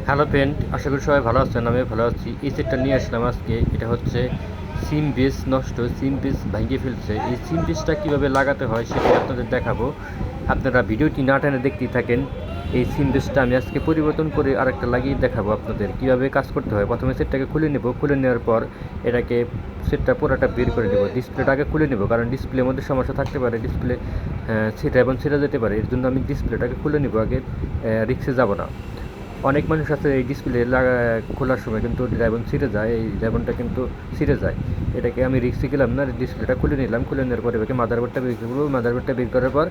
Hello friend, আশা করি সবাই ভালো আছেন। আমি ভালো আছি। এই সেটটা নিয়ে আসলাম আজকে। এটা হচ্ছে সিম বেস নষ্ট, সিম বেস ভেঙে ফেলছে। এই সিম বেসটা কীভাবে লাগাতে হয় সেটা আপনাদের দেখাবো। আপনারা ভিডিওটি না টেনে দেখতেই থাকেন। এই সিম বেসটা আমি আজকে পরিবর্তন করে আরেকটা লাগিয়ে দেখাবো আপনাদের কীভাবে কাজ করতে হয়। প্রথমে সেটটাকে খুলে নেব, খুলে নেওয়ার পর এটাকে সেটটা পুরোটা বের করে নেব। ডিসপ্লেটা আগে খুলে নেব, কারণ ডিসপ্লের মধ্যে সমস্যা থাকতে পারে, ডিসপ্লে ছিঁড়া এবং ছিঁড়া যেতে পারে। এর জন্য আমি ডিসপ্লেটাকে খুলে নেব আগে, রিক্সে যাব না। অনেক মানুষ আছে এই ডিসপ্লে খোলার সময় কিন্তু রাইবন ছিঁড়ে যায়, এই রাইবনটা কিন্তু ছিঁড়ে যায়। এটাকে আমি রিক্সে গেলাম না, ডিসপ্লেটা খুলে নিলাম। খুলে নেওয়ার পরে এটাকে মাদারবোর্ডটা বের করবো। মাদারবোর্ডটা বের করার পর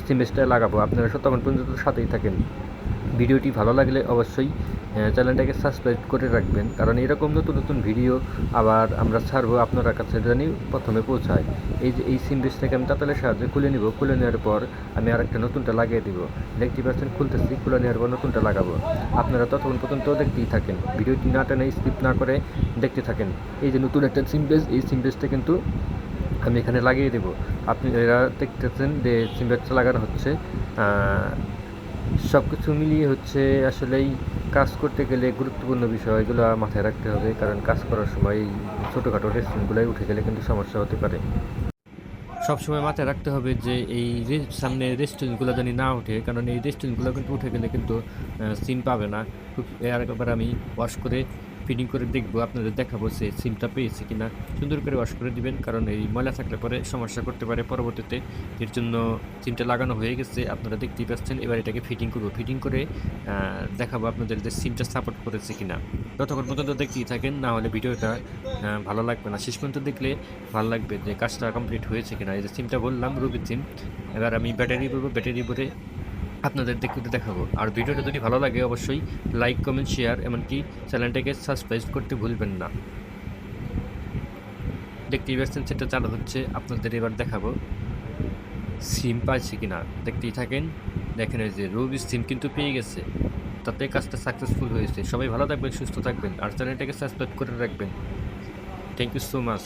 সিমেজটা লাগাবো। আপনারা ততক্ষণ পর্যন্ত সাথেই থাকেন। ভিডিওটি ভালো লাগলে অবশ্যই চ্যানেলটাকে সাবস্ক্রাইব করে রাখবেন, কারণ এরকম নতুন নতুন ভিডিও আবার আমরা ছাড়বো আপনারা কাছে জানি প্রথমে পৌঁছায়। এই যে এই সিম বেসটাকে আমি তাতালের সাহায্যে খুলে নিব। খুলে নেওয়ার পর আমি আরেকটা নতুনটা লাগিয়ে দিব। দেখতে পাচ্ছেন খুলতেছি, খুলে নেওয়ার পর নতুনটা লাগাবো। আপনারা ততক্ষণ পর্যন্ত দেখতেই থাকেন, ভিডিওটি না টেনে স্কিপ না করে দেখতে থাকেন। এই যে নতুন একটা সিম বেস, এই সিম বেসটা কিন্তু আমি এখানে লাগিয়ে দেবো। আপনারা দেখতেছেন যে সিম বেসটা লাগানো হচ্ছে। সব কিছু মিলিয়ে হচ্ছে আসলেই কাজ করতে গেলে গুরুত্বপূর্ণ বিষয় এগুলো মাথায় রাখতে হবে, কারণ কাজ করার সময় এই ছোটোখাটো রেস্টুরেন্টগুলোয় উঠে গেলে কিন্তু সমস্যা হতে পারে। সবসময় মাথায় রাখতে হবে যে এই সামনে রেস্টুরেন্টগুলো জানি না ওঠে, কারণ এই রেস্টুরেন্টগুলো কিন্তু উঠে গেলে কিন্তু সিম পাবে না। খুব একবার আমি ওয়াশ করে ফিটিং করে দেখবো, আপনাদের দেখাবো সে সিমটা পেয়েছে কিনা। সুন্দর করে ওয়াশ করে দিবেন, কারণ এই ময়লা থাকলে পরে সমস্যা করতে পারে পরবর্তীতে। এর জন্য সিমটা লাগানো হয়ে গেছে, আপনারা দেখতেই পাচ্ছেন। এবার এটাকে ফিটিং করবো, ফিটিং করে দেখাবো আপনাদের যে সিমটা সাপোর্ট করেছে কিনা। ততক্ষণ পর্যন্ত দেখতেই থাকেন, না হলে ভিডিওটা ভালো লাগবে না। শেষ পর্যন্ত দেখলে ভালো লাগবে যে কাজটা কমপ্লিট হয়েছে কিনা। এই যে সিমটা বললাম রুবির সিম। এবার আমি ব্যাটারি ভরবো, ব্যাটারি ভরে আপনাদের দেখতে দেখাবো। আর ভিডিওটা যদি ভালো লাগে অবশ্যই লাইক, কমেন্ট, শেয়ার, এমনকি চ্যানেলটাকে সাবস্ক্রাইব করতে ভুলবেন না। দেখতেই পাচ্ছেন সেটা চালু হচ্ছে, আপনাদের এবার দেখাবো সিম পাইছে কিনা। দেখতেই থাকেন। দেখেন এই যে রবির সিম কিন্তু পেয়ে গেছে, তাতে কাজটা সাকসেসফুল হয়েছে। সবাই ভালো থাকবেন, সুস্থ থাকবেন, আর চ্যানেলটাকে সাবস্ক্রাইব করে রাখবেন। Thank you so much.